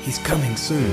He's coming soon.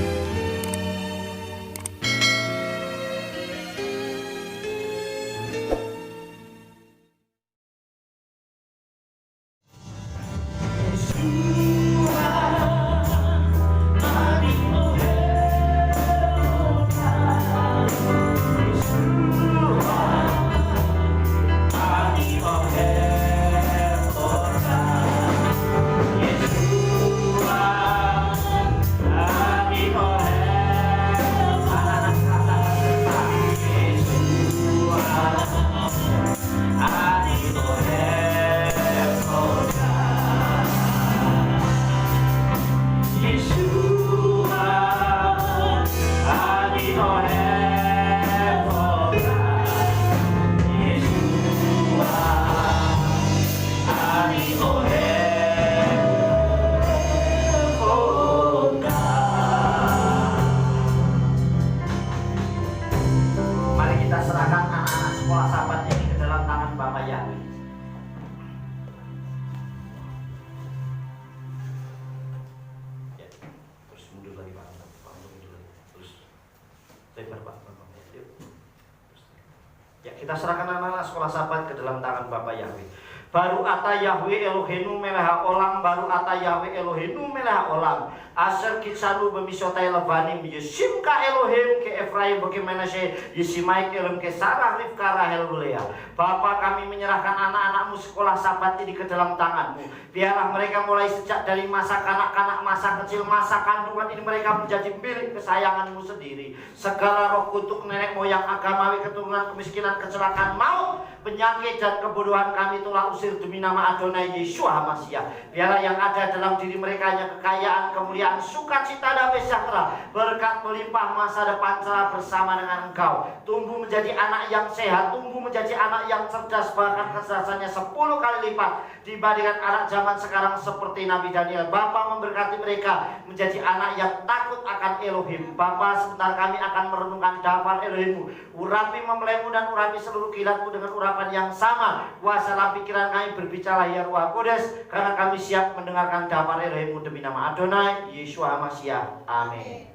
Kita serahkan anak-anak sekolah sahabat ke dalam tangan Bapa Yahweh. Baru ata Yahweh Elohenu meleha olam, baru ata Yahweh Elohenu meleha olam. Asher kitsalu bemisotai lebanim Yesimka Elohim ke Efraim bagaimana saya Yesimai ke Elohim ke Sarah Rivka Rahel Lea. Bapa, kami menyerahkan anak-anakmu sekolah sahabat ini ke dalam tanganmu. Biarlah mereka mulai sejak dari masa kanak-kanak, masa kecil, masa kandungan ini mereka menjadi milik kesayanganmu sendiri. Segala roh kutuk nenek moyang agamawi, keturunan kemiskinan, kecelakaan, maut, penyakit dan kebodohan kami telah usir demi nama Adonai Yeshua HaMashiach. Biarlah yang ada dalam diri mereka hanya kekayaan, kemuliaan, sukacita damai sejahtera, berkat melimpah masa depan cerah bersama dengan Engkau. Tumbuh menjadi anak yang sehat, tumbuh menjadi anak yang cerdas, bahkan kecerdasannya 10 kali lipat dibandingkan anak zaman sekarang seperti Nabi Daniel. Bapa memberkati mereka menjadi anak yang takut akan Elohim. Bapa, sebentar kami akan merenungkan daftar Elohimmu. Urapi membelaimu dan urapi seluruh kilatmu dengan urapan yang sama. Kuasalah pikiran kami, berbicara ya Ruh Kudus, karena kami siap mendengarkan daftar Elohimmu demi nama Adonai Yeshua HaMashiach. Amin.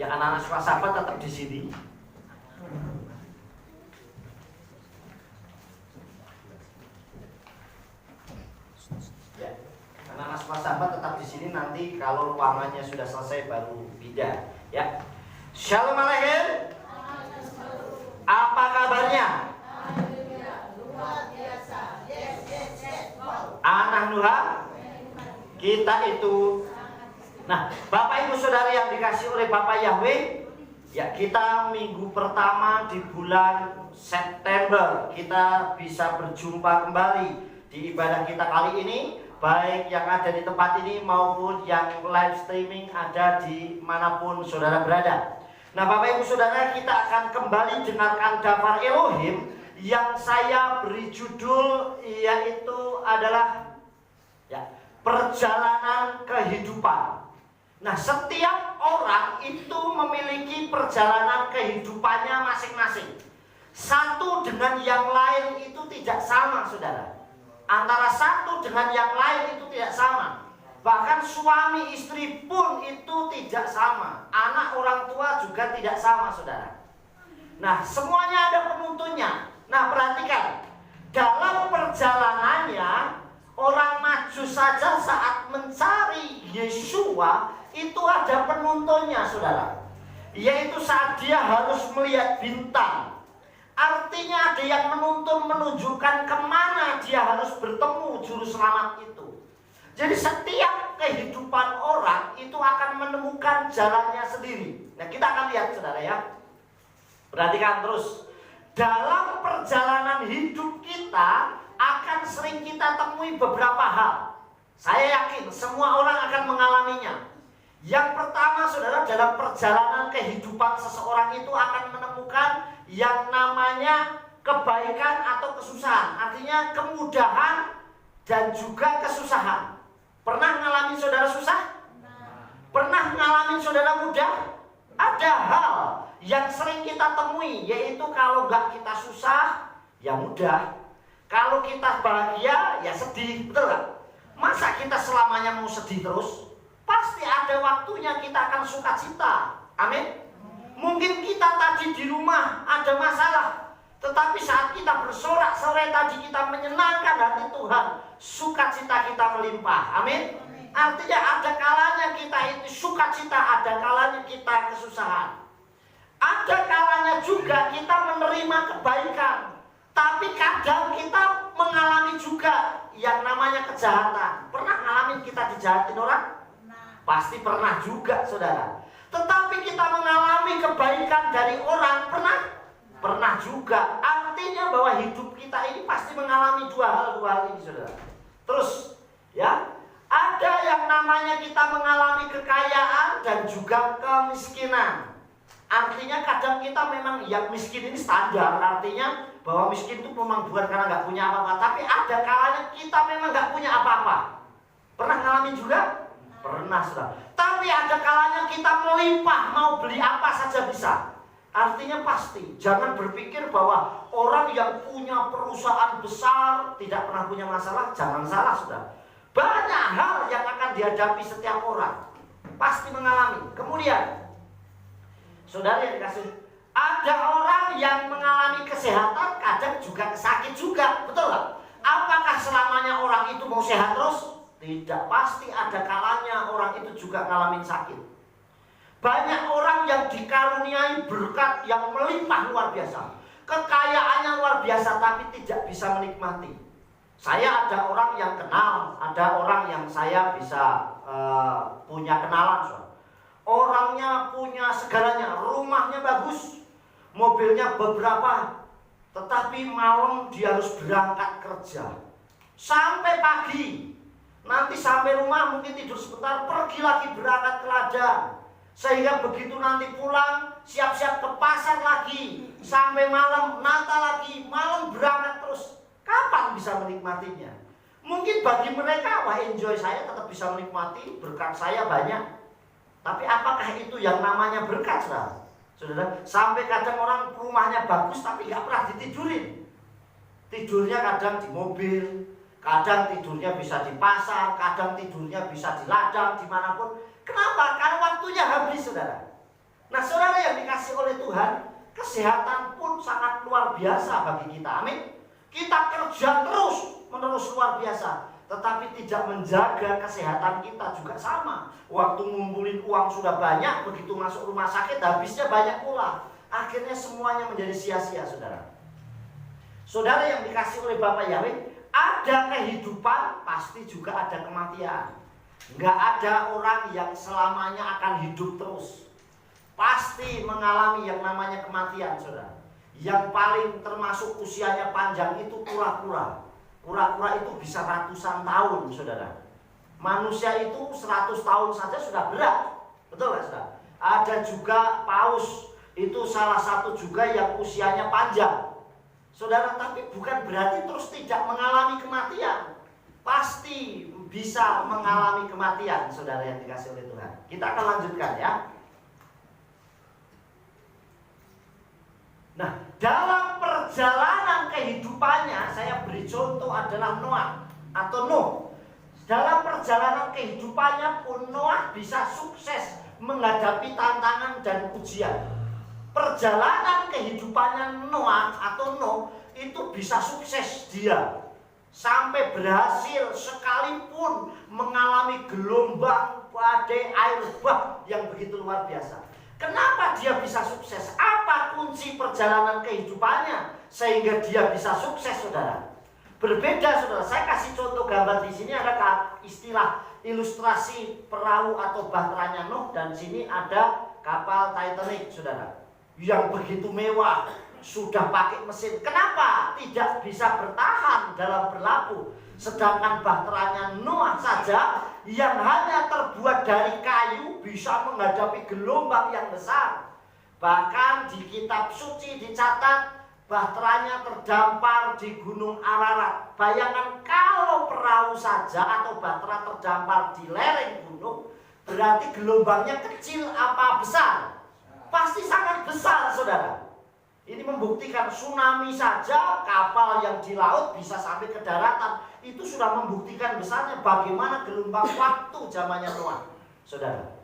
Ya, anak-anak sekolah sahabat tetap di sini. Ya, anak-anak sekolah sahabat tetap di sini. Nanti kalau ruangannya sudah selesai baru pindah. Ya. Shalom alaikum. Apa kabarnya? Luar biasa. Anak Nuha. Kita itu. Nah, Bapak Ibu Saudara yang dikasih oleh Bapak Yahweh, ya, kita minggu pertama di bulan September kita bisa berjumpa kembali di ibadah kita kali ini, baik yang ada di tempat ini maupun yang live streaming ada di manapun saudara berada. Nah, Bapak Ibu Saudara, kita akan kembali dengarkan daftar Elohim yang saya beri judul yaitu adalah ya, perjalanan kehidupan. Nah, setiap orang itu memiliki perjalanan kehidupannya masing-masing. Satu dengan yang lain itu tidak sama, saudara. Antara satu dengan yang lain itu tidak sama. Bahkan suami istri pun itu tidak sama. Anak orang tua juga tidak sama, saudara. Nah, semuanya ada penuntunnya. Nah, perhatikan. Dalam perjalanannya, orang maju saja saat mencari Yeshua itu ada penuntunnya, saudara. Yaitu saat dia harus melihat bintang. Artinya ada yang menuntun, menunjukkan kemana dia harus bertemu juru selamat itu. Jadi setiap kehidupan orang itu akan menemukan jalannya sendiri. Nah, kita akan lihat, saudara, ya. Perhatikan terus. Dalam perjalanan hidup kita akan sering kita temui beberapa hal. Saya yakin semua orang akan mengalaminya. Yang pertama, saudara, dalam perjalanan kehidupan seseorang itu akan menemukan yang namanya kebaikan atau kesusahan. Artinya kemudahan dan juga kesusahan. Pernah mengalami saudara susah? Pernah mengalami saudara mudah? Ada hal yang sering kita temui, yaitu kalau nggak kita susah, ya mudah. Kalau kita bahagia, ya sedih, betul nggak? Masa kita selamanya mau sedih terus? Pasti ada ada waktunya kita akan sukacita. Amin. Mungkin kita tadi di rumah ada masalah, tetapi saat kita bersorak-sorai tadi kita menyenangkan hati Tuhan, sukacita kita melimpah. Amin. Artinya ada kalanya kita itu sukacita, ada kalanya kita kesusahan. Ada kalanya juga kita menerima kebaikan, tapi kadang kita mengalami juga yang namanya kejahatan. Pernah ngalamin kita dijahatin orang? Pasti pernah juga, saudara. Tetapi kita mengalami kebaikan dari orang, pernah juga. Artinya bahwa hidup kita ini pasti mengalami dua hal ini, saudara. Terus, ya, ada yang namanya kita mengalami kekayaan dan juga kemiskinan. Artinya kadang kita memang yang miskin ini standar, artinya bahwa miskin itu memang bukan karena nggak punya apa-apa, tapi ada kalanya kita memang nggak punya apa-apa. Pernah ngalamin juga? Pernah, saudara. Tapi ada kalanya kita melimpah, mau beli apa saja bisa. Artinya pasti, jangan berpikir bahwa orang yang punya perusahaan besar tidak pernah punya masalah. Jangan salah, saudara. Banyak hal yang akan dihadapi setiap orang, pasti mengalami. Kemudian, saudara yang dikasih, ada orang yang mengalami kesehatan, kadang juga sakit juga, betul nggak? Apakah selamanya orang itu mau sehat terus? Tidak, pasti ada kalanya orang itu juga ngalamin sakit. Banyak orang yang dikaruniai berkat yang melimpah luar biasa, kekayaannya luar biasa, tapi tidak bisa menikmati. Saya ada orang yang kenal, ada orang yang saya bisa punya kenalan, saudara. Orangnya punya segalanya, rumahnya bagus, mobilnya beberapa, tetapi malam dia harus berangkat kerja sampai pagi. Nanti sampai rumah mungkin tidur sebentar, pergi lagi berangkat ke ladang, sehingga begitu nanti pulang siap-siap ke pasar lagi, sampai malam nata lagi, malam berangkat terus. Kapan bisa menikmatinya? Mungkin bagi mereka, wah enjoy, saya tetap bisa menikmati, berkat saya banyak. Tapi apakah itu yang namanya berkat, saudara? Saudara, sampai kadang orang rumahnya bagus tapi nggak pernah ditidurin. Tidurnya kadang di mobil, kadang tidurnya bisa di pasar, kadang tidurnya bisa di ladang, dimanapun. Kenapa? Karena waktunya habis, saudara. Nah, saudara yang dikasih oleh Tuhan, kesehatan pun sangat luar biasa bagi kita. Amin. Kita kerja terus menerus luar biasa, tetapi tidak menjaga kesehatan kita juga sama. Waktu ngumpulin uang sudah banyak, begitu masuk rumah sakit habisnya banyak pula. Akhirnya semuanya menjadi sia-sia, saudara. Saudara yang dikasih oleh Bapak Yahweh, ada kehidupan, pasti juga ada kematian. Nggak ada orang yang selamanya akan hidup terus. Pasti mengalami yang namanya kematian, saudara. Yang paling termasuk usianya panjang itu kura-kura. Kura-kura itu bisa ratusan tahun, saudara. Manusia itu 100 tahun saja sudah berat, betul nggak, saudara? Ada juga paus, itu salah satu juga yang usianya panjang, saudara. Tapi bukan berarti terus tidak mengalami kematian. Pasti bisa mengalami kematian, saudara yang dikasih oleh Tuhan. Kita akan lanjutkan, ya. Nah, dalam perjalanan kehidupannya, saya beri contoh adalah Noah atau Nuh. Dalam perjalanan kehidupannya pun Noah bisa sukses menghadapi tantangan dan ujian. Perjalanan kehidupannya Noah atau Nuh itu bisa sukses dia, sampai berhasil sekalipun mengalami gelombang, badai, air bah yang begitu luar biasa. Kenapa dia bisa sukses? Apa kunci perjalanan kehidupannya sehingga dia bisa sukses, saudara? Berbeda, saudara. Saya kasih contoh gambar di sini, ada istilah ilustrasi perahu atau bahteranya Nuh, dan di sini ada kapal Titanic, saudara, yang begitu mewah, sudah pakai mesin. Kenapa tidak bisa bertahan dalam berlabuh? Sedangkan bahteranya Noah saja yang hanya terbuat dari kayu bisa menghadapi gelombang yang besar. Bahkan di kitab suci dicatat bahteranya terdampar di gunung Ararat. Bayangkan kalau perahu saja atau bahtera terdampar di lereng gunung, berarti gelombangnya kecil apa besar? Pasti sangat besar, saudara. Ini membuktikan tsunami saja kapal yang di laut bisa sampai ke daratan. Itu sudah membuktikan besarnya bagaimana gelombang waktu zamannya Noah, saudara.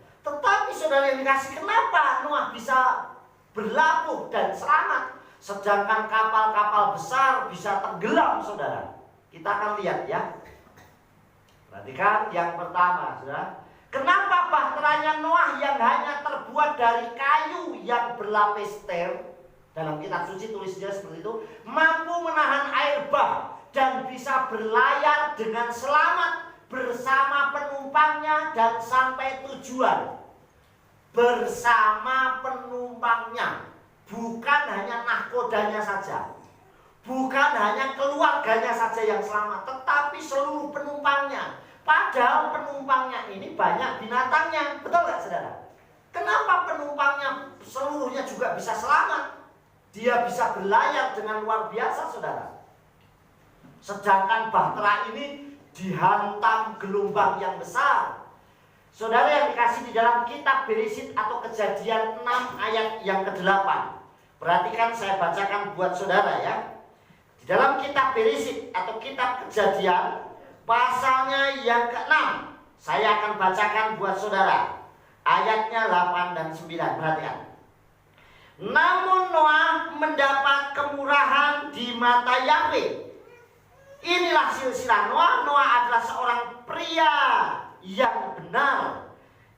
saudara yang dikasih, kenapa Noah bisa berlabuh dan selamat, sedangkan kapal-kapal besar bisa tenggelam, saudara? Kita akan lihat ya. Perhatikan yang pertama, saudara. Kenapa bahteranya Noah yang hanya terbuat dari kayu yang berlapis ster, dalam kitab suci tulisnya seperti itu, mampu menahan air bah dan bisa berlayar dengan selamat bersama penumpangnya dan sampai tujuan. Bersama penumpangnya, bukan hanya nahkodanya saja, bukan hanya keluarganya saja yang selamat, tetapi seluruh penumpangnya. Padahal penumpangnya ini banyak binatangnya, betul nggak, saudara? Kenapa penumpangnya seluruhnya juga bisa selamat? Dia bisa berlayar dengan luar biasa, saudara. Sedangkan bahtera ini dihantam gelombang yang besar. Saudara yang dikasih di dalam kitab Beresit atau Kejadian 6 ayat yang ke-8. Perhatikan, saya bacakan buat saudara ya. Di dalam kitab Beresit atau kitab Kejadian pasalnya yang ke-6, saya akan bacakan buat saudara. Ayatnya 8 dan 9, perhatikan. Namun Noah mendapat kemurahan di mata Yahweh. Inilah silsilah Noah. Noah adalah seorang pria yang benar.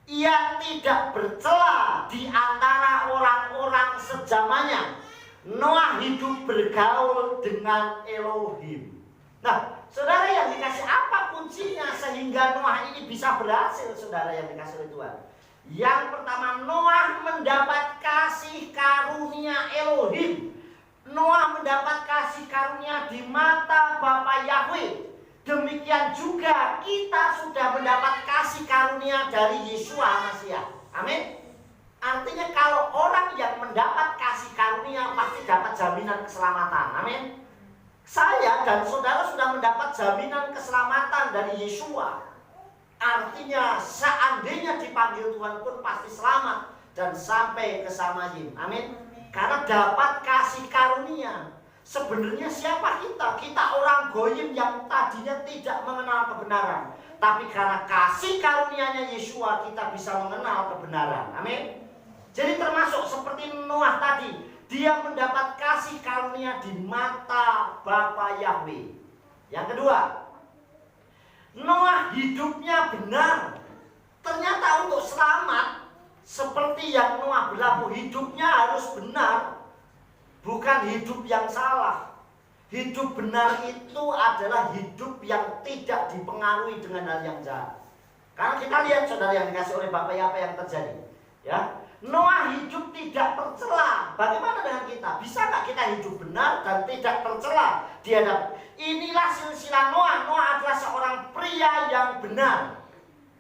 Ia tidak bercela di antara orang-orang sezamannya. Noah hidup bergaul dengan Elohim. Nah, saudara yang dikasih, apa kuncinya sehingga Noah ini bisa berhasil, saudara yang dikasih oleh Tuhan? Yang pertama, Noah mendapat kasih karunia Elohim. Noah mendapat kasih karunia di mata Bapa Yahweh. Demikian juga kita sudah mendapat kasih karunia dari Yeshua Masiah. Amin. Artinya kalau orang yang mendapat kasih karunia pasti dapat jaminan keselamatan. Amin. Saya dan saudara sudah mendapat jaminan keselamatan dari Yeshua. Artinya seandainya dipanggil Tuhan pun pasti selamat dan sampai ke Samayim. Amin. Karena dapat kasih karunia. Sebenarnya siapa kita? Kita orang goyim yang tadinya tidak mengenal kebenaran. Tapi karena kasih karunia-Nya Yeshua kita bisa mengenal kebenaran. Amin. Jadi termasuk seperti Noah tadi, dia mendapat kasih karunia di mata Bapa Yahweh. Yang kedua, Noah hidupnya benar. Ternyata untuk selamat, seperti yang Noah berlabuh, hidupnya harus benar. Bukan hidup yang salah. Hidup benar itu adalah hidup yang tidak dipengaruhi dengan hal yang jahat. Karena kita lihat, saudara yang dikasih oleh Bapak, apa yang terjadi. Ya, Noah hidup tidak tercela. Bagaimana dengan kita? Bisa nggak kita hidup benar dan tidak tercela di hadapan? Inilah silsilah Noah. Noah adalah seorang pria yang benar.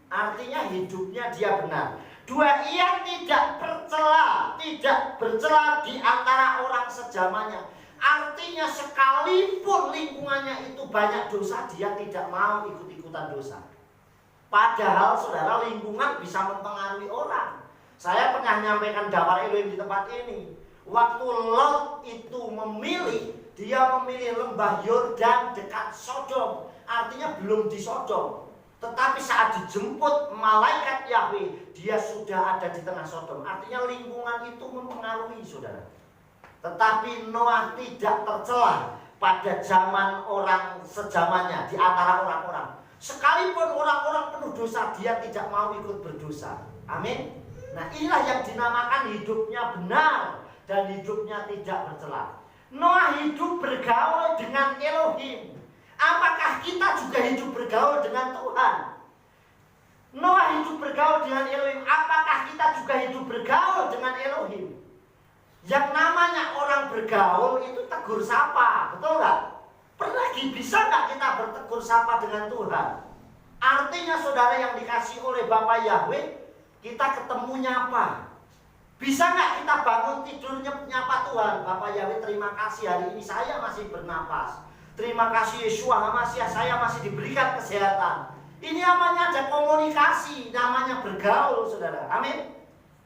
Artinya hidupnya dia benar. Dua, ia tidak bercela di antara orang sezamannya. Artinya sekalipun lingkungannya itu banyak dosa, dia tidak mau ikut-ikutan dosa. Padahal saudara, lingkungan bisa mempengaruhi orang. Saya pernah menyampaikan dawar Elohim di tempat ini. Waktu Lot itu memilih, dia memilih lembah Yordan dekat Sodom. Artinya belum di Sodom. Tetapi saat dijemput malaikat Yahweh, dia sudah ada di tengah Sodom. Artinya lingkungan itu mempengaruhi, saudara. Tetapi Noah tidak tercela pada zaman orang sezamannya, di antara orang-orang. Sekalipun orang-orang penuh dosa, dia tidak mau ikut berdosa. Amin. Nah, inilah yang dinamakan hidupnya benar dan hidupnya tidak bercela. Noah hidup bergaul dengan Elohim. Apakah kita juga hidup bergaul dengan Tuhan? Noah hidup bergaul dengan Elohim. Apakah kita juga hidup bergaul dengan Elohim? Yang namanya orang bergaul itu tegur sapa, betul nggak? Pernah bisa nggak kita bertegur sapa dengan Tuhan? Artinya saudara yang dikasih oleh Bapa Yahweh, kita ketemu nyapa. Bisa nggak kita bangun tidur nyapa Tuhan? Bapak Yahweh, terima kasih hari ini saya masih bernapas. Terima kasih Yeshua Masiah, saya masih diberikan kesehatan. Ini namanya ada komunikasi, namanya bergaul, saudara. Amin.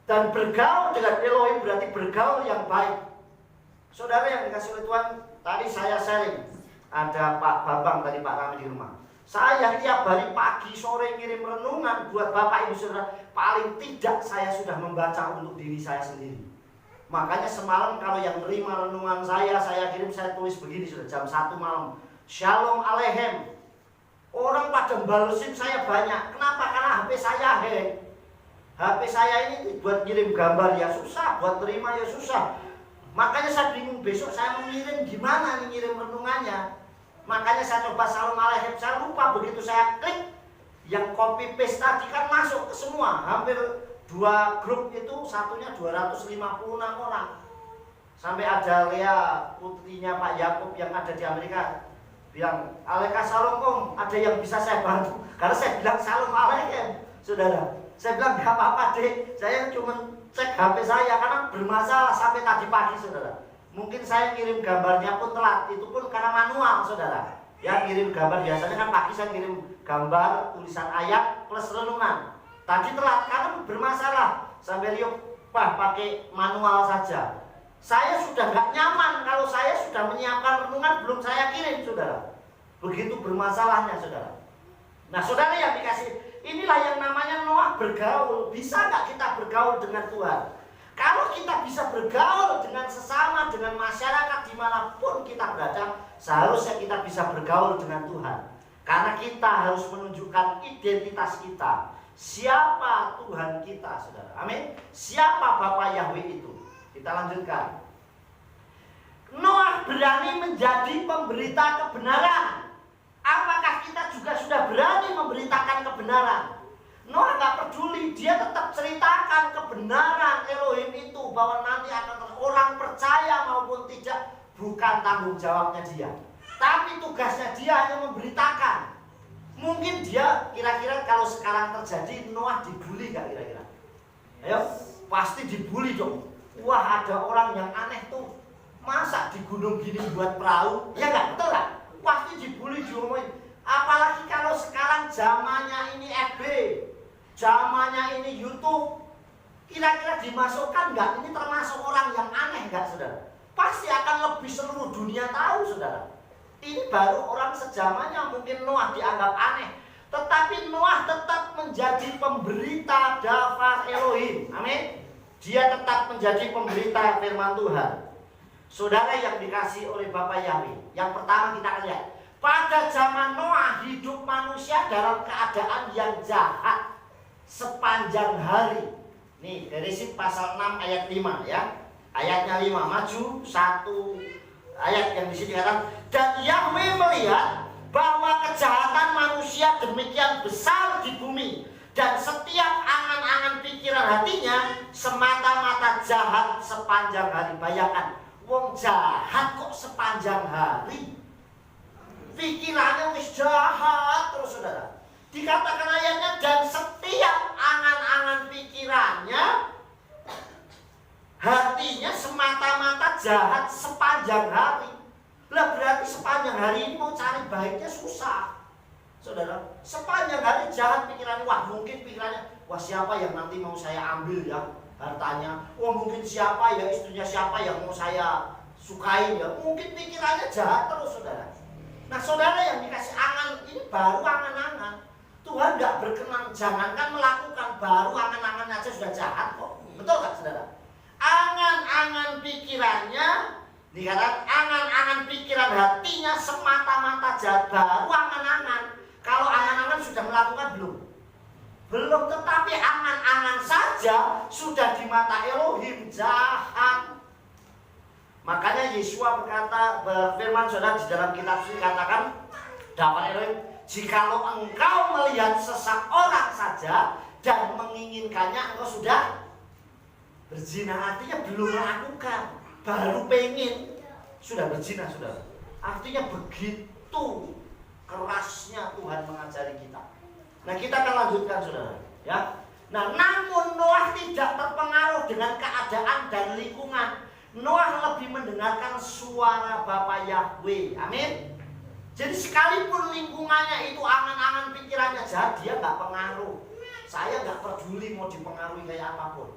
Dan bergaul dengan Elohim berarti bergaul yang baik. Saudara yang dikasih oleh Tuhan, tadi saya sharing. Ada Pak Bambang tadi, Pak Rami di rumah. Saya tiap hari pagi sore ngirim renungan buat Bapak Ibu Saudara. Paling tidak saya sudah membaca untuk diri saya sendiri. Makanya semalam kalau yang nerima renungan saya kirim, saya tulis begini sudah jam 1 malam. Shalom Aleichem. Orang pada balesin saya banyak. Kenapa? Karena HP saya hack. HP saya ini buat ngirim gambar ya susah, buat terima ya susah. Makanya saya bingung besok saya mengirim gimana nih ngirim renungannya. Makanya saya coba Shalom Aleichem, saya lupa begitu saya klik yang copy paste tadi kan masuk ke semua. Hampir 2 grup itu satunya 256 orang. Sampai ada Lea putrinya Pak Yakub yang ada di Amerika bilang, Aleka Shalom Om, ada yang bisa saya bantu? Karena saya bilang Shalom Aleichem, saudara. Saya bilang gak apa-apa deh, saya cuma cek HP saya karena bermasalah sampai tadi pagi, saudara. Mungkin saya kirim gambarnya pun telat, itu pun karena manual, saudara. Ya, kirim gambar biasanya kan pagi saya kirim gambar, tulisan ayat plus renungan. Tadi telat karena bermasalah, sampai Rio pakai manual saja. Saya sudah nggak nyaman kalau saya sudah menyiapkan renungan belum saya kirim, saudara. Begitu bermasalahnya, saudara. Nah, saudara yang dikasih, inilah yang namanya Noah bergaul. Bisa nggak kita bergaul dengan Tuhan? Kalau kita bisa bergaul dengan sesama, dengan masyarakat dimanapun kita berada, seharusnya kita bisa bergaul dengan Tuhan. Karena kita harus menunjukkan identitas kita. Siapa Tuhan kita, saudara? Amin. Siapa Bapa Yahweh itu? Kita lanjutkan. Noah berani menjadi pemberita kebenaran. Apakah kita juga sudah berani memberitakan kebenaran? Noah gak peduli, dia tetap ceritakan kebenaran Elohim itu, bahwa nanti akan orang percaya maupun tidak, bukan tanggung jawabnya dia. Tapi tugasnya dia hanya memberitakan. Mungkin dia kira-kira kalau sekarang terjadi, Noah dibully gak kira-kira? Ayo, pasti dibully dong. Wah, ada orang yang aneh tuh, masa di gunung gini buat perahu? Ya gak, betul gak? Pasti dibully, diomongin. Apalagi kalau sekarang zamannya ini FB, zamannya ini YouTube, kira-kira dimasukkan nggak? Ini termasuk orang yang aneh nggak, saudara? Pasti akan lebih seluruh dunia tahu, saudara. Ini baru orang sejamannya, mungkin Noah dianggap aneh, tetapi Noah tetap menjadi pemberita daftar Elohim. Amin. Dia tetap menjadi pemberita firman Tuhan. Saudara yang dikasih oleh Bapa Yahweh, yang pertama kita akan lihat, pada zaman Noah hidup manusia dalam keadaan yang jahat sepanjang hari. Nih, Genesis pasal 6 ayat 5 ya. Ayatnya 5, maju satu ayat yang di sini katakan, dan Yahweh melihat bahwa kejahatan manusia demikian besar di bumi, dan setiap angan-angan pikiran hatinya semata-mata jahat sepanjang hari. Bayangkan, wong jahat kok sepanjang hari. Pikirannya wis jahat terus, saudara. Dikatakan ayatnya, dan setiap angan-angan pikirannya, hatinya semata-mata jahat sepanjang hari. Lah berarti sepanjang hari ini mau cari baiknya susah, saudara. Sepanjang hari jahat pikirannya. Wah, mungkin pikirannya, wah siapa yang nanti mau saya ambil ya hartanya. Wah, mungkin siapa ya istrinya, siapa yang mau saya sukain ya. Mungkin pikirannya jahat terus, saudara. Nah, saudara yang dikasih angan, ini baru angan-angan. Tuhan gak berkenan, jangankan melakukan, baru angan-angannya aja sudah jahat kok. Betul gak, saudara? Angan-angan pikirannya, dikatakan angan-angan pikiran hatinya semata-mata jahat, baru angan-angan. Kalau angan-angan sudah melakukan belum? Belum, tetapi angan-angan saja sudah di mata Elohim jahat. Makanya Yesua berfirman, saudara, di dalam kitab suci katakan, dapat Elohim, jikalau engkau melihat seseorang saja dan menginginkannya, engkau sudah berzina. Artinya belum melakukan, baru pengen, sudah berzina, saudara. Artinya begitu kerasnya Tuhan mengajari kita. Nah, kita akan lanjutkan, saudara, ya. Nah, namun Noah tidak terpengaruh dengan keadaan dan lingkungan. Noah lebih mendengarkan suara Bapa Yahweh. Amin. Jadi sekalipun lingkungannya itu angan-angan pikirannya jahat, dia gak pengaruh. Saya gak peduli mau dipengaruhi kayak apapun.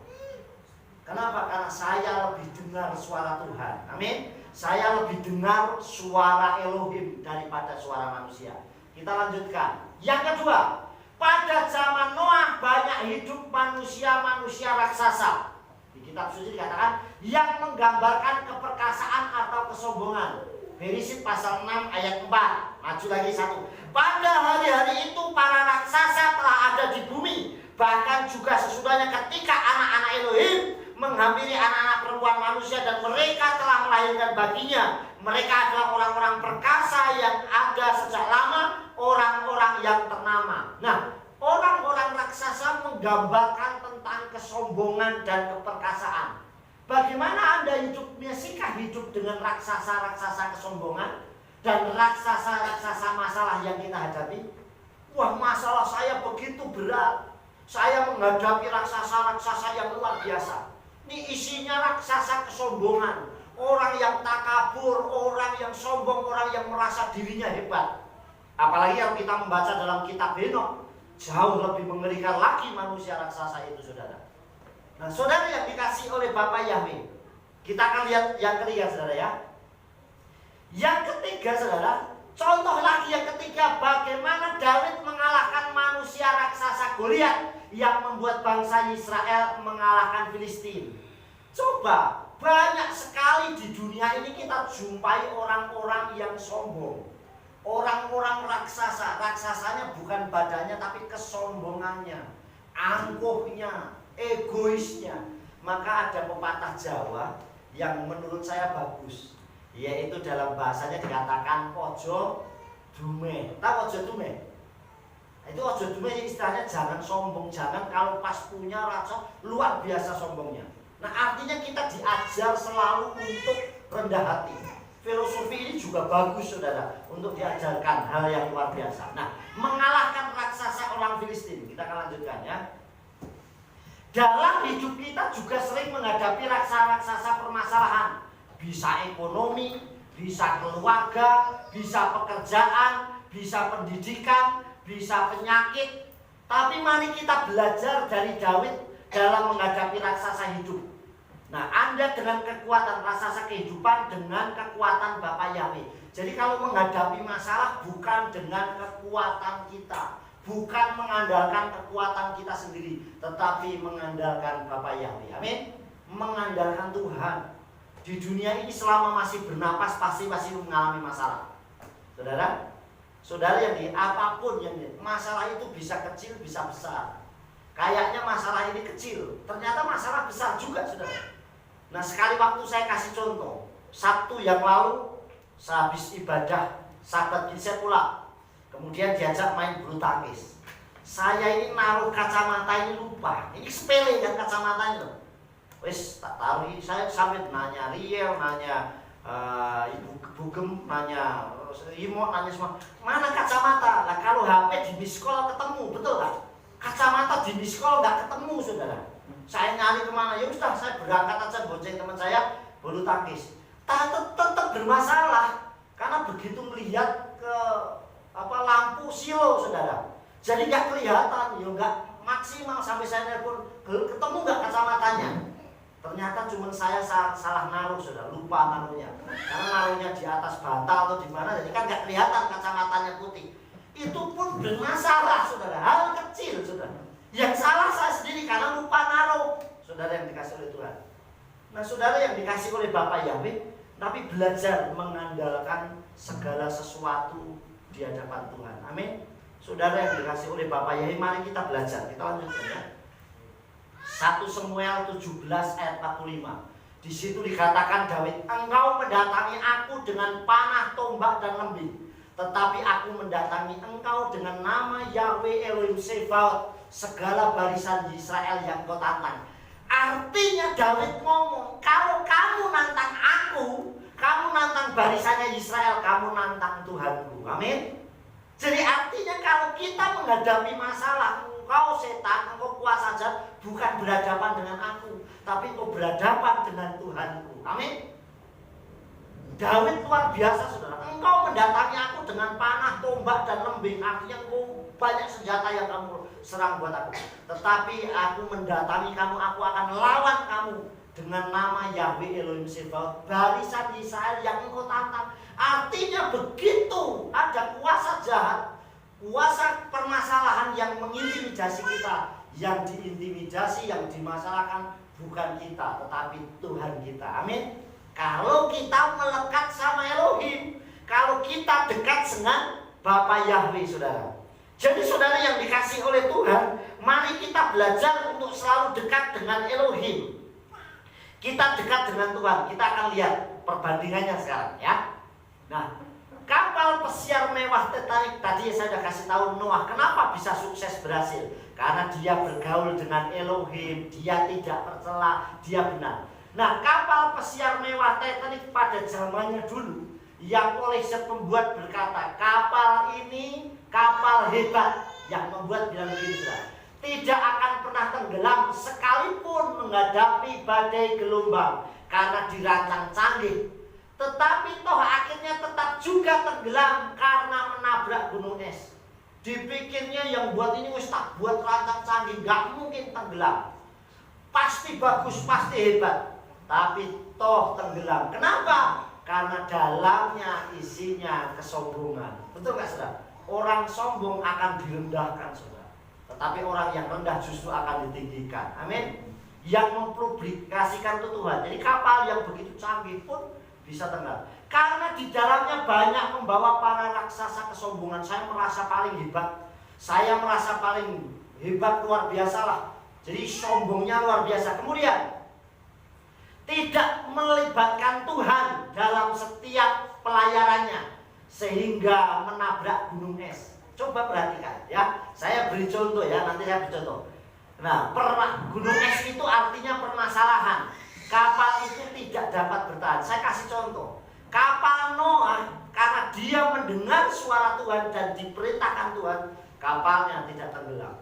Kenapa? Karena saya lebih dengar suara Tuhan. Amin. Saya lebih dengar suara Elohim daripada suara manusia. Kita lanjutkan. Yang kedua, pada zaman Noah banyak hidup manusia-manusia raksasa. Di kitab suci dikatakan yang menggambarkan keperkasaan atau kesombongan. Berishit pasal 6 ayat 4. Maju lagi satu. Pada hari-hari itu para raksasa telah ada di bumi. Bahkan juga sesudahnya ketika anak-anak Elohim menghampiri anak-anak perempuan manusia dan mereka telah melahirkan baginya. Mereka adalah orang-orang perkasa yang ada sejak lama, orang-orang yang ternama. Nah, orang-orang raksasa menggambarkan tentang kesombongan dan keperkasaan. Bagaimana Anda hidupnya? Sikah hidup dengan raksasa-raksasa kesombongan dan raksasa-raksasa masalah yang kita hadapi? Wah, masalah saya begitu berat. Saya menghadapi raksasa-raksasa yang luar biasa. Ini isinya raksasa kesombongan. Orang yang takabur, orang yang sombong, orang yang merasa dirinya hebat. Apalagi kalau kita membaca dalam kitab Henokh, jauh lebih mengerikan lagi manusia raksasa itu, saudara. Nah, saudara yang dikasih oleh Bapa Yahweh, kita akan lihat yang ketiga, saudara ya. Yang ketiga, saudara, contoh lagi yang ketiga, bagaimana Daud mengalahkan manusia raksasa Goliat yang membuat bangsa Israel mengalahkan Filistin. Coba, banyak sekali di dunia ini kita jumpai orang-orang yang sombong. Orang-orang raksasa. Raksasanya bukan badannya tapi kesombongannya, angkuhnya, egoisnya. Maka ada pepatah Jawa yang menurut saya bagus, yaitu dalam bahasanya dikatakan ojo dume. Tahu ojo dume? Itu ojo dume istilahnya jangan sombong. Jangan kalau pas punya rasa luar biasa sombongnya. Nah, artinya kita diajar selalu untuk rendah hati. Filosofi ini juga bagus, saudara, untuk diajarkan hal yang luar biasa. Nah, mengalahkan raksasa orang Filistin. Kita akan lanjutkan ya. Dalam hidup kita juga sering menghadapi raksasa-raksasa permasalahan. Bisa ekonomi, bisa keluarga, bisa pekerjaan, bisa pendidikan, bisa penyakit. Tapi mari kita belajar dari Daud dalam menghadapi raksasa hidup. Nah, Anda dengan kekuatan raksasa kehidupan, dengan kekuatan Bapa Yahweh. Jadi kalau menghadapi masalah bukan dengan kekuatan kita, bukan mengandalkan kekuatan kita sendiri, tetapi mengandalkan Bapa Yahweh. Amin. Mengandalkan Tuhan. Di dunia ini selama masih bernapas pasti mengalami masalah. Saudara, saudara yang di apapun yang di, masalah itu bisa kecil, bisa besar. Kayaknya masalah ini kecil, ternyata masalah besar juga, saudara. Nah, sekali waktu saya kasih contoh. Sabtu yang lalu, sehabis ibadah sahabat saya pulang, kemudian diajak main bulu tangkis. Saya ini naruh kacamata ini lupa. Ini sepele kan kacamatanya. Wes tak taruh. Saya sampai nanya Riel, nanya Ibu Bugem, nanya Imo, nanya semua. Mana kacamata? Nah, kalau HP di miss call ketemu, betul kan? Kacamata di miss call nggak ketemu, saudara. Saya nyari kemana? Ya sudah, saya berangkat aja bonceng teman saya bulu tangkis. Tetap bermasalah karena begitu melihat ke lampu silo, saudara. Jadi nggak kelihatan, ya nggak maksimal sampai saya nelpon, ketemu nggak kacamatanya? Ternyata cuma saya salah naruh, saudara, lupa naruhnya. Karena naruhnya di atas bantal atau di mana, jadi kan nggak kelihatan kacamatanya putih. Itu pun bermasalah, saudara. Hal kecil, saudara. Yang salah saya sendiri karena lupa naruh. Saudara yang dikasih oleh Tuhan. Nah, saudara yang dikasih oleh Bapa Yahweh, tapi belajar mengandalkan segala sesuatu di hadapan Tuhan. Amin. Saudara yang dikasih oleh Bapa Yahweh, mari kita belajar. Kita lanjutkan ya. 1 Samuel 17 ayat 45. Di situ dikatakan Daud, engkau mendatangi aku dengan panah, tombak, dan lembing. Tetapi aku mendatangi engkau dengan nama Yahweh Elohim Sebaot, segala barisan Israel yang kau tantang. Artinya Daud ngomong, kalau kamu nantang aku, kamu nantang barisannya Israel, kamu nantang Tuhanku. Amin. Jadi artinya kalau kita menghadapi masalah, engkau setan, engkau kuasa jahat, bukan berhadapan dengan aku, tapi engkau berhadapan dengan Tuhanku. Amin. Daud luar biasa, saudara. Engkau mendatangi aku dengan panah, tombak, dan lembing. Artinya engkau banyak senjata yang kamu serang buat aku. Tetapi aku mendatangi kamu, aku akan lawan kamu dengan nama Yahweh Elohim Sebaot, barisan Israel yang engkau tantang. Artinya begitu ada kuasa jahat kuasa permasalahan yang mengintimidasi kita, yang diintimidasi, yang dimasalahkan bukan kita, tetapi Tuhan kita. Amin. Kalau kita melekat sama Elohim, kalau kita dekat dengan Bapa Yahweh, saudara. Jadi saudara yang dikasih oleh Tuhan, mari kita belajar untuk selalu dekat dengan Elohim. Kita dekat dengan Tuhan. Kita akan lihat perbandingannya sekarang, ya. Nah, kapal pesiar mewah Titanic tadi saya sudah kasih tahu Noah kenapa bisa sukses berhasil. Karena dia bergaul dengan Elohim, dia tidak tercela, dia benar. Nah, kapal pesiar mewah Titanic pada zamannya dulu, yang oleh pembuat berkata, kapal ini kapal hebat, yang membuat bilang begini, tidak akan pernah tenggelam sekalipun menghadapi badai gelombang, karena dirancang canggih. Tetapi toh akhirnya tetap juga tenggelam karena menabrak gunung es. Dipikirnya yang buat ini wis tak buat rancang canggih, gak mungkin tenggelam. Pasti bagus, pasti hebat. Tapi toh tenggelam. Kenapa? Karena dalamnya isinya kesombongan. Betul gak saudara? Orang sombong akan direndahkan saudara. Tetapi orang yang rendah justru akan ditinggikan. Amin. Yang mempublikasikan itu Tuhan. Jadi kapal yang begitu canggih pun bisa tenggelam. Karena di dalamnya banyak membawa para raksasa kesombongan. Saya merasa paling hebat. Saya merasa paling hebat, luar biasa lah. Jadi sombongnya luar biasa. Kemudian tidak melibatkan Tuhan dalam setiap pelayarannya sehingga menabrak gunung es. Coba perhatikan ya. Saya beri contoh ya, nanti saya beri contoh. Nah, gunung es itu artinya permasalahan. Kapal itu tidak dapat bertahan. Saya kasih contoh. Kapal Noah, karena dia mendengar suara Tuhan dan diperintahkan Tuhan, kapalnya tidak tenggelam.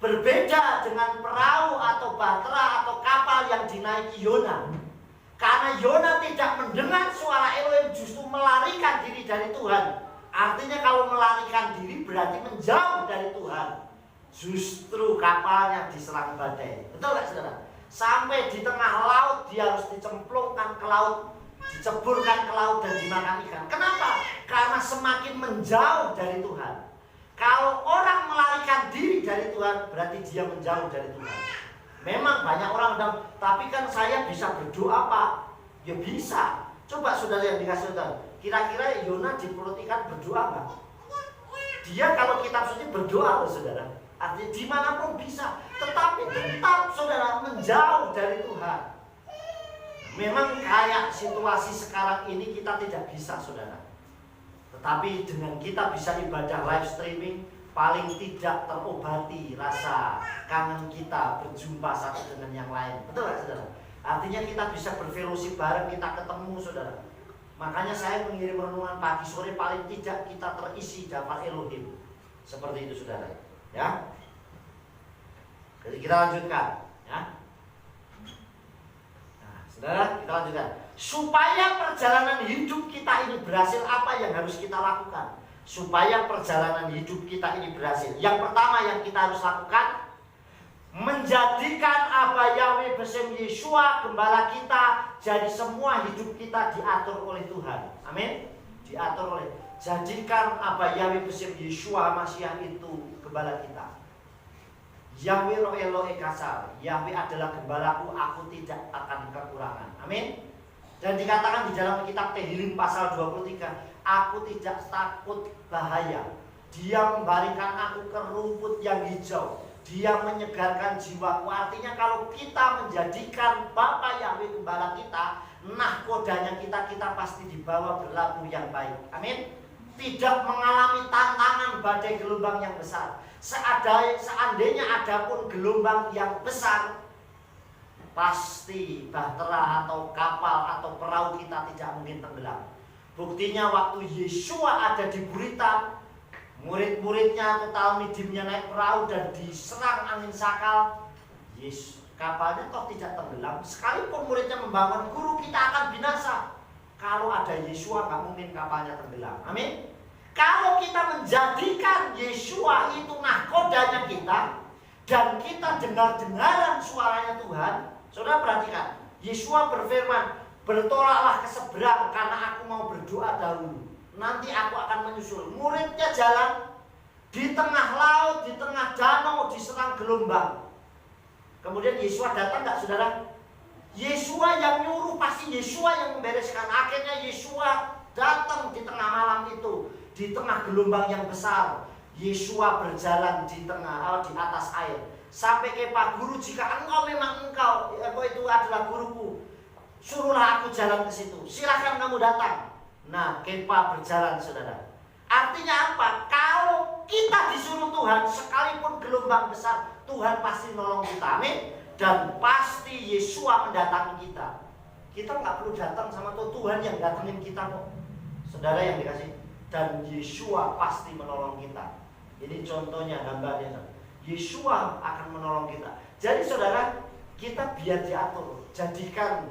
Berbeda dengan perahu atau bahtera atau kapal yang dinaiki Yona. Karena Yona tidak mendengar suara Elohim, justru melarikan diri dari Tuhan. Artinya kalau melarikan diri berarti menjauh dari Tuhan. Justru kapalnya diserang badai. Betul gak saudara? Sampai di tengah laut dia harus dicemplungkan ke laut, diceburkan ke laut dan dimakan ikan. Kenapa? Karena semakin menjauh dari Tuhan. Kalau orang melarikan diri dari Tuhan, berarti dia menjauh dari Tuhan. Memang banyak orang bilang, tapi kan saya bisa berdoa Pak. Ya bisa. Coba saudara yang dikasih Tuhan, kira-kira Yona di perut ikan berdoa nggak? Dia kalau kitab suci berdoa loh saudara. Artinya dimanapun bisa, tetapi tetap saudara menjauh dari Tuhan. Memang kayak situasi sekarang ini kita tidak bisa saudara. Tetapi dengan kita bisa ibadah live streaming, paling tidak terobati rasa kangen kita berjumpa satu dengan yang lain. Betul gak saudara? Artinya kita bisa berfellowship bareng, kita ketemu saudara. Makanya saya mengirim renungan pagi sore, paling tidak kita terisi dapat Elohim. Seperti itu saudara. Ya. Jadi kita lanjutkan, ya. Nah, saudara, kita lanjutkan. Supaya perjalanan hidup kita ini berhasil, apa yang harus kita lakukan? Supaya perjalanan hidup kita ini berhasil. Yang pertama yang kita harus lakukan, menjadikan Aba Yahweh Besem Yeshua gembala kita. Jadi semua hidup kita diatur oleh Tuhan. Amin. Diatur oleh. Jadikan Aba Yahweh Besem Yeshua Masiah itu gembala kita. Yahweh Roh Elohe Kasar, Yahweh adalah gembalaku, aku tidak akan kekurangan. Amin. Dan dikatakan di dalam kitab Tehillim pasal 23, aku tidak takut bahaya. Dia membaringkan aku ke rumput yang hijau. Dia menyegarkan jiwaku. Artinya kalau kita menjadikan Bapa Yahweh gembala kita, nahkodanya kita pasti dibawa berlabuh yang baik. Amin. Tidak mengalami tantangan badai gelombang yang besar. Seandainya ada pun gelombang yang besar, pasti bahtera atau kapal atau perahu kita tidak mungkin tenggelam. Buktinya waktu Yeshua ada di Buritan, murid-muridnya atau talmidimnya naik perahu dan diserang angin sakal, kapalnya toh tidak tenggelam. Sekalipun muridnya membangun, guru kita akan binasa. Kalau ada Yeshua gak mungkin kapalnya tenggelam. Amin. Kalau kita menjadikan Yeshua itu nahkodanya kita, dan kita dengar-dengaran suaranya Tuhan, saudara perhatikan, Yeshua berfirman, bertolaklah ke seberang karena aku mau berdoa dahulu. Nanti aku akan menyusul. Muridnya jalan, Di tengah laut, di tengah danau diserang gelombang. Kemudian Yesua datang nggak saudara? Yesua yang nyuruh, pasti Yesua yang membereskan. Akhirnya Yesua datang di tengah malam itu, di tengah gelombang yang besar. Yesua berjalan di atas air. Sampai kepa, guru, jika engkau memang engkau itu adalah guruku, suruhlah aku jalan ke situ. Silakan kamu datang. Nah, kepa berjalan saudara. Artinya apa? Kalau kita disuruh Tuhan, sekalipun gelombang besar, Tuhan pasti nolong kita. Amin. Dan pasti Yesua mendatangi kita. Kita nggak perlu datang sama Tuhan yang datangin kita kok. Saudara yang dikasih. Dan Yesua pasti menolong kita. Ini contohnya, gambarnya. Yesua akan menolong kita. Jadi saudara, kita biar diatur. Jadikan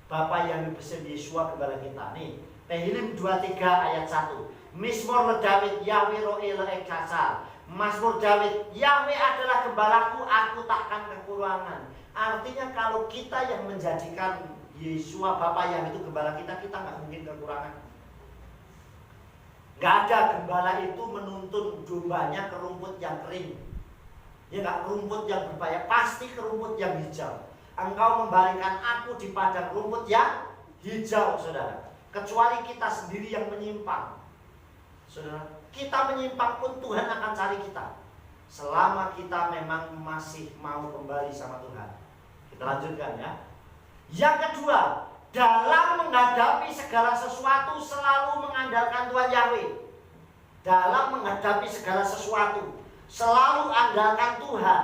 Bapa yang bersih Yesua gembala kita. Nih, Tehillim 23 ayat 1. Mismor David, Yahweh ro'el ekasar. Mazmur David, Yahweh adalah gembalaku, aku takkan kekurangan. Artinya kalau kita yang menjadikan Yesua Bapa yang itu gembala kita, kita nggak mungkin kekurangan. Nggak ada gembala itu menuntun dombanya ke rumput yang kering. Ya nggak, rumput yang berbahaya, pasti ke rumput yang hijau. Engkau membalikan aku di padang rumput yang hijau, saudara. Kecuali kita sendiri yang menyimpang. Saudara, kita menyimpang pun Tuhan akan cari kita. Selama kita memang masih mau kembali sama Tuhan. Kita lanjutkan ya. Yang kedua, dalam menghadapi segala sesuatu selalu mengandalkan Tuhan Yahweh. Dalam menghadapi segala sesuatu selalu andalkan Tuhan.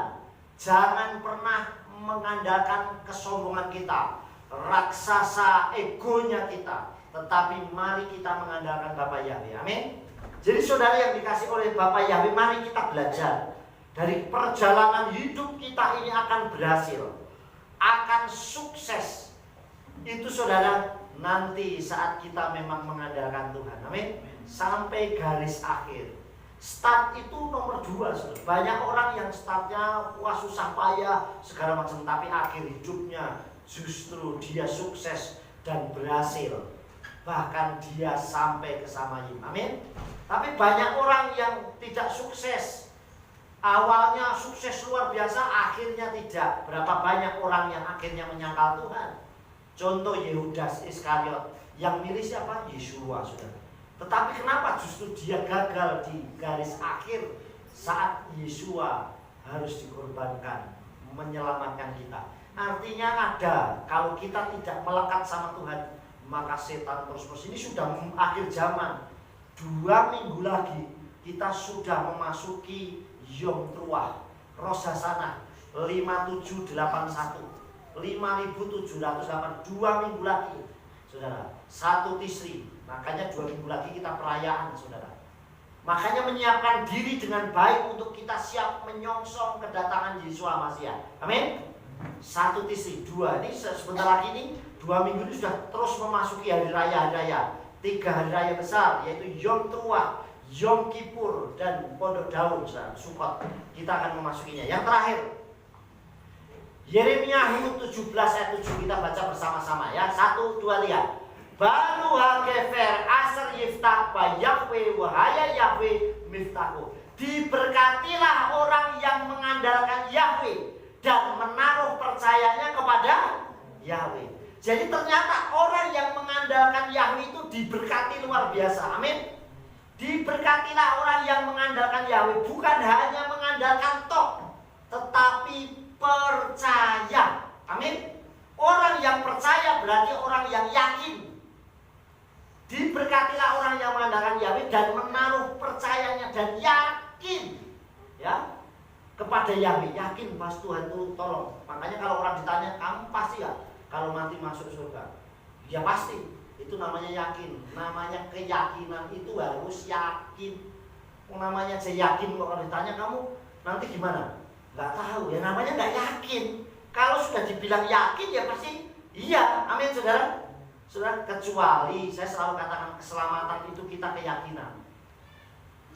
Jangan pernah mengandalkan kesombongan kita, raksasa egonya kita. Tetapi mari kita mengandalkan Bapa Yahweh. Amin. Jadi saudara yang dikasih oleh Bapa Yahweh, mari kita belajar. Dari perjalanan hidup kita ini akan berhasil, akan sukses. Itu saudara, nanti saat kita memang mengandalkan Tuhan. Amin. Sampai garis akhir. Start itu nomor 2 saudara. Banyak orang yang startnya wah susah payah segala macam, tapi akhir hidupnya justru dia sukses dan berhasil. Bahkan dia sampai ke Samayim. Amin. Tapi banyak orang yang tidak sukses. Awalnya sukses luar biasa, akhirnya tidak. Berapa banyak orang yang akhirnya menyangkal Tuhan. Contoh Yehudas Iskariot, yang milih siapa? Yesua, saudara. Tetapi kenapa justru dia gagal di garis akhir saat Yesua harus dikorbankan, menyelamatkan kita? Artinya ada, kalau kita tidak melekat sama Tuhan, maka setan terus-menerus. Ini sudah akhir zaman. 2 minggu lagi kita sudah memasuki Yom Teruah, Rosh Hashanah 5781, 5708, 2 minggu lagi, saudara. 1 Tisri, makanya 2 minggu lagi kita perayaan, saudara. Makanya menyiapkan diri dengan baik untuk kita siap menyongsong kedatangan Yesus Masiah. Amin. 1 Tisri 2, ini sebentar lagi ini 2 minggu ini sudah terus memasuki hari raya. 3 hari raya besar, yaitu Yom Teruah, Yom Kippur, dan Pondok Daun, Sukkot. Kita akan memasukinya. Yang terakhir, Yeremia 17 ayat 7, kita baca bersama-sama ya. 1, 2, 3. Baru hakefer aser yiftah ba Yahweh wahaya Yahweh miftaku. Diberkatilah orang yang mengandalkan Yahweh dan menaruh percayanya kepada Yahweh. Jadi ternyata orang yang mengandalkan Yahweh itu diberkati luar biasa. Amin. Diberkatilah orang yang mengandalkan Yahweh, bukan hanya mengandalkan toh, tetapi percaya. Amin. Orang yang percaya berarti orang yang yakin. Diberkatilah orang yang mengandalkan Yahweh dan menaruh percayanya dan yakin ya kepada Yahweh. Yakin pas Tuhan itu tolong. Makanya kalau orang ditanya, kamu pasti ya kalau mati masuk surga? Ya pasti. Itu namanya yakin. Namanya keyakinan itu harus yakin. Namanya aja yakin, kalau ditanya kamu nanti gimana? Gak tahu ya, namanya gak yakin. Kalau sudah dibilang yakin ya pasti iya. Amin saudara. Saudara, kecuali saya selalu katakan keselamatan itu kita keyakinan.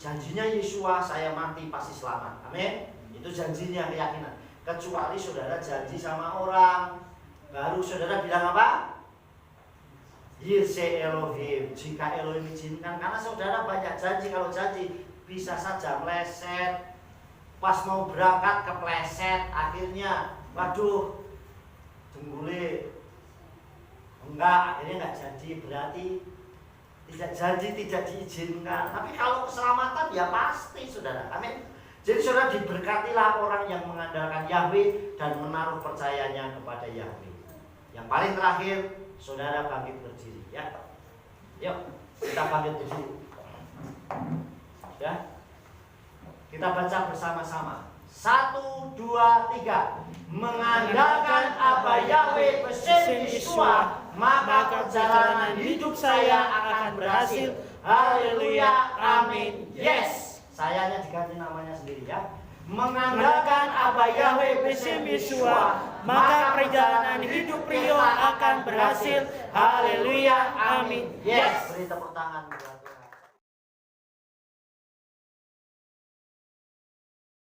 Janjinya Yesua, saya mati pasti selamat. Amin. Itu janjinya, keyakinan. Kecuali saudara janji sama orang, baru saudara bilang apa? Yirse Elohim, jika Elohim izinkan. Karena saudara banyak janji. Kalau janji bisa saja meleset. Pas mau berangkat kepleset, akhirnya waduh jenggule enggak, akhirnya enggak jadi, berarti tidak jadi, tidak diizinkan. Tapi kalau keselamatan ya pasti, saudara. Amin. Jadi saudara, diberkatilah orang yang mengandalkan Yahweh dan menaruh percayanya kepada Yahweh. Yang paling terakhir, saudara bangkit berdiri, ya. Yuk, kita bangkit berdiri. Ya. Kita baca bersama-sama. 1, 2, 3. Mengandalkan Aba Yahweh Besim Yeshua, maka perjalanan hidup saya akan berhasil. Haleluya, amin. Yes. Sayanya diganti namanya sendiri, ya. Mengandalkan Aba Yahweh Besim Yeshua, maka perjalanan hidup Rio akan berhasil. Haleluya, amin. Yes. Beri tepuk tangan buat